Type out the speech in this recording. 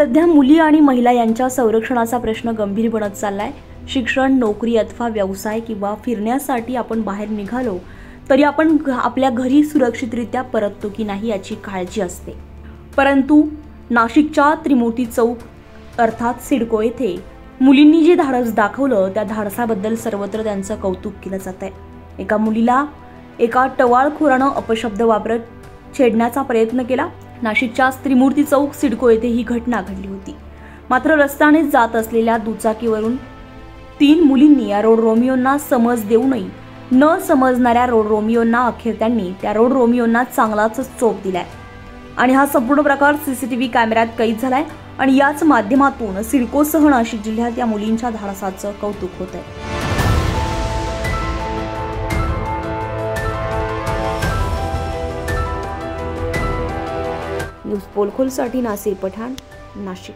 सध्या मुली आणि महिला यांच्या संरक्षणाचा प्रश्न गंभीर बनत चाललाय। शिक्षण, नोकरी अथवा व्यवसाय किंवा फिरण्यासाठी आपण बाहेर निघालो तरी आपण आपल्या घरी सुरक्षितरित्या परततो की नाही याची काळजी असते। परंतु नाशिकच्या त्रिमूर्ती चौक अर्थात सिडको येथे मुलींनी जे धाडस दाखवलं त्या धाडसाबद्दल सर्वत्र त्यांचं कौतुक केलं जात आहे। एका मुलीला एका टवाळखोरानं अपशब्द वापरत छेडण्याचा प्रयत्न केला। नाशिकच्या त्रिमूर्ती चौक सिडको येथे ही घटना घडली होती। मात्र रस्त्याने जात असलेल्या दुचाकीवरून 3 मुलींनी या रोड रोमियोंना समज देऊनही न समजणाऱ्या रोड रोमियोंना अखेर त्यांनी त्या रोड रोमियोंना चांगलाच चोप दिलाय आणि हा संपूर्ण प्रकार सीसीटीव्ही कॅमेऱ्यात कैद झालाय आणि याच माध्यमातून सिडकोसह नाशिक जिल्ह्यात या मुलींच्या धाडसाचं कौतुक होत आहे। न्यूज पोलखोलसाठी नासिर पठाण, नाशिक।